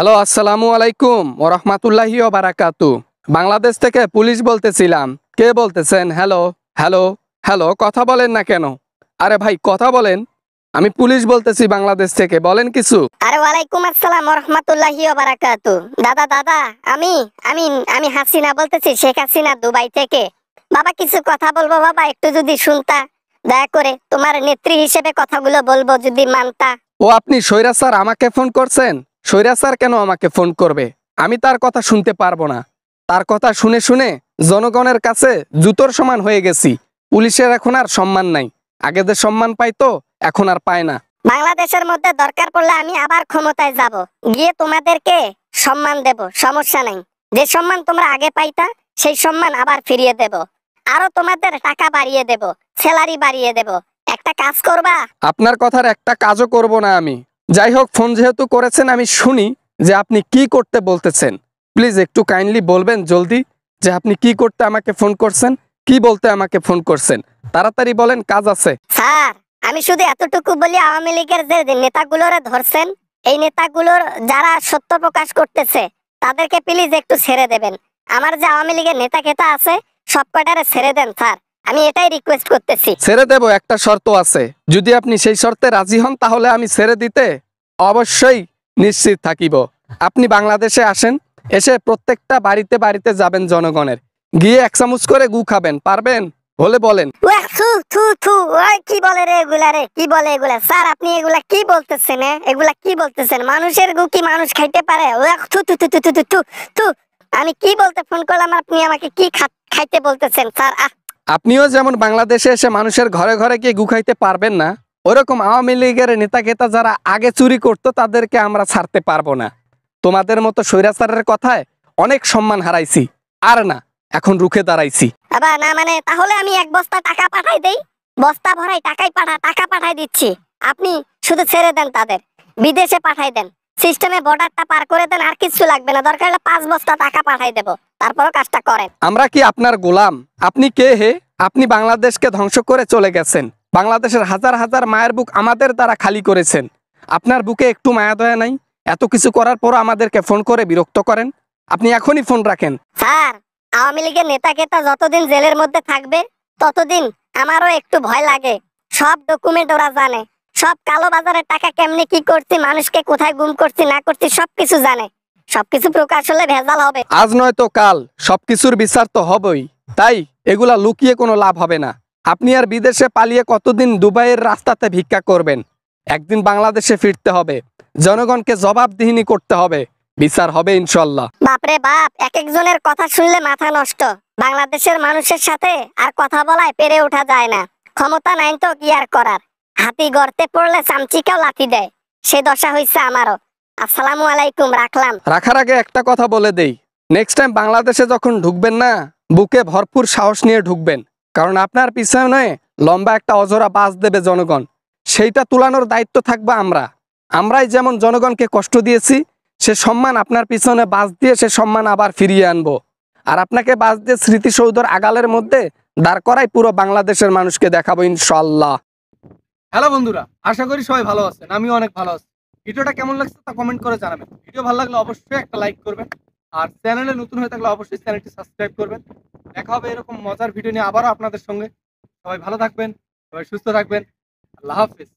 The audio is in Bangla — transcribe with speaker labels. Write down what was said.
Speaker 1: হ্যালো, আসসালামু আলাইকুম ওয়া রাহমাতুল্লাহি ওয়া বারাকাতু। বাংলাদেশ থেকে পুলিশ বলতেছিলাম। কে বলতেছেন? হ্যালো হ্যালো হ্যালো, কথা বলেন না কেন? আরে ভাই কথা বলেন। আমি পুলিশ বলতেছি বাংলাদেশ থেকে, বলেন কিছু।
Speaker 2: আরে ওয়ালাইকুম আসসালাম ওয়া রাহমাতুল্লাহি ওয়া বারাকাতু। দাদা দাদা, আমি আমি আমি হাসিনা বলতেছি, শেখ হাসিনা, দুবাই থেকে। বাবা কিছু কথা বলবো বাবা, একটু যদি শুনতা, দয়া করে। তোমার নেত্রী হিসেবে কথাগুলো বলবো, যদি মানতা।
Speaker 1: ও আপনি সৈরা স্যার আমাকে ফোন করছেন? সৈরা স্যার কেন আমাকে ফোন করবে? আমি তার কথা শুনতে পারবো না। তার কথা শুনে শুনে জনগণের কাছে জুতোর সমান হয়ে গেছি। পুলিশের এখন আর সম্মান নাই। আগে যে সম্মান পাইতো এখন আর পায় না।
Speaker 2: বাংলাদেশের মধ্যে দরকার পড়লে আমি আবার ক্ষমতায় যাব, গিয়ে তোমাদেরকে সম্মান দেব, সমস্যা নাই। যে সম্মান তোমরা আগে পাইতা সেই সম্মান আবার ফিরিয়ে দেব। আরো তোমাদের টাকা বাড়িয়ে দেব, স্যালারি বাড়িয়ে দেব। একটা কাজ করবা?
Speaker 1: আপনার কথার একটা কাজও করব না আমি। যাই হোক, ফোন যেহেতু করেছেন আমি শুনি যে আপনি কি করতে বলতেছেন। প্লিজ একটু কাইন্ডলি বলবেন জলদি যে আপনি কি করতে আমাকে ফোন করছেন, কি বলতে আমাকে ফোন করছেন। তাড়াতাড়ি বলেন, কাজ আছে।
Speaker 2: স্যার, আমি শুধু এতটুকু বলি, আওয়ামী লীগের যে নেতাগুলোরে ধরছেন, এই নেতাগুলোর যারা সত্য প্রকাশ করতেছে তাদেরকে প্লিজ একটু ছেড়ে দেবেন। আমার যে আওয়ামী লীগের নেতা খেতা আছে সব কটারে ছেড়ে দেন স্যার, আমি এটাই রিকোয়েস্ট করতেছি।
Speaker 1: ছেড়ে দেব, একটা শর্ত আছে। যদি আপনি সেই শর্তে রাজি হন তাহলে আমি ছেড়ে দিতে অবশ্যই নিশ্চিত থাকিব। আপনি বাংলাদেশে আসেন, এসে প্রত্যেকটা বাড়িতে বাড়িতে যাবেন জনগণের, গিয়ে এক চামচ করে গু খাবেন, পারবেন হলে বলেন।
Speaker 2: উয়াহ, থু থু থু, ওই কি বলে রে এগুলা, রে কি বলে এগুলা? স্যার আপনি এগুলা কি বলতেছেন? এগুলা কি বলতেছেন? মানুষের গু কি মানুষ খাইতে পারে? উয়াহ, থু থু থু থু থু থু থু। আমি কি বলতে ফোন করলাম, আপনি আমাকে কি খাইতে বলতেছেন স্যার?
Speaker 1: আপনিও যেমন বাংলাদেশে এসে মানুষের ঘরে ঘরে গিয়ে গু খাইতে পারবেন না, ওরকম আওয়ামী লীগের নেতা খেতা যারা আগে চুরি করতো তাদেরকে আমরা ছাড়তে পারবো না। তোমাদের মতো স্বৈরাচারের কথায় অনেক সম্মান হারাইছি, আর না, এখন রুখে দাঁড়াইছি।
Speaker 2: আবার না মানে, তাহলে আমি এক বস্তা টাকা পাঠাই দেই, বস্তা ভরাই টাকা পাঠাই দিচ্ছি। আপনি শুধু ছেড়ে দেন, তাদের বিদেশে পাঠাই দেন, সিস্টেমে বর্ডারটা পার করে দেন, আর কিছু লাগবে না। দরকার হলে 5 বস্তা টাকা পাঠাই দেব, তারপরও কাজটা করেন।
Speaker 1: আমরা কি আপনার গোলাম? আপনি কে হে? আপনি বাংলাদেশকে ধ্বংস করে চলে গেছেন। বাংলাদেশের হাজার হাজার মায়ের বুক আমাদের দ্বারা খালি করেছেন। আপনার বুকে একটু মায়া দয়া নাই? এত কিছু করার পরও আমাদেরকে ফোন করে বিরক্ত করেন। আপনি এখনই ফোন রাখেন।
Speaker 2: স্যার, আওয়ামী লীগের নেতা কেতা যতদিন জেলের মধ্যে থাকবে ততদিন আমারও একটু ভয় লাগে। সব ডকুমেন্ট ওরা জানে, সব কালো বাজারের টাকা কেমনে কি করছি, মানুষকে কোথায় গুম করছি না করছি সবকিছু জানে। সবকিছু প্রকাশ হলে ভেজাল হবে।
Speaker 1: আজ নয় তো কাল সবকিছুর বিচার তো হবেই। তাই এগুলা লুকিয়ে কোনো লাভ হবে না। আপনি আর বিদেশে পালিয়ে কতদিন দুবাইয়ের রাস্তাতে ভিক্ষা করবেন? একদিন বাংলাদেশে ফিরতে হবে, জনগণকে জবাবদিহিনি করতে হবে, বিচার হবে ইনশাল্লাহ।
Speaker 2: বাপরে বাপ, এক একজনের কথা শুনলে মাথা নষ্ট। বাংলাদেশের মানুষের সাথে আর কথা বলায় পেরে ওঠা যায় না। ক্ষমতা নাই তো কি আর করার। হাতি গর্তে পড়লে চামচিকাও লাথি দেয়, সে দশা হইছে আমারও। আসসালামু আলাইকুম, রাখলাম।
Speaker 1: রাখার আগে একটা কথা বলে দেই, নেক্সট টাইম বাংলাদেশে যখন ঢুকবেন না, বুকে ভরপুর সাহস নিয়ে ঢুকবেন। কারণ আপনার পিছনে লম্বা একটা অজরা বাস দেবে জনগণ, সেইটা তুলানোর দায়িত্ব থাকবে আমরাই যেমন জনগণকে কষ্ট দিয়েছি, সে সম্মান আপনার পিছনে বাস দিয়ে সে সম্মান আবার ফিরিয়ে আনবো। আর আপনাকে বাস দিয়ে স্মৃতিসৌধর আগালের মধ্যে দাঁড় করাই পুরো বাংলাদেশের মানুষকে দেখাবো ইনশাল্লাহ। হ্যালো বন্ধুরা, আশা করি সবাই ভালো আছেন। আমিও অনেক ভালো আছি। ভিডিওটা কেমন লাগছে তা কমেন্ট করে জানাবেন। ভিডিও ভালো লাগলে অবশ্যই একটা লাইক করবেন, আর চ্যানেলে নতুন হয়ে থাকলে অবশ্যই চ্যানেলটি সাবস্ক্রাইব করবেন। দেখা হবে এরকম মজার ভিডিও নিয়ে আবারও আপনাদের সঙ্গে। সবাই ভালো থাকবেন, সবাই সুস্থ থাকবেন। আল্লাহ হাফেজ।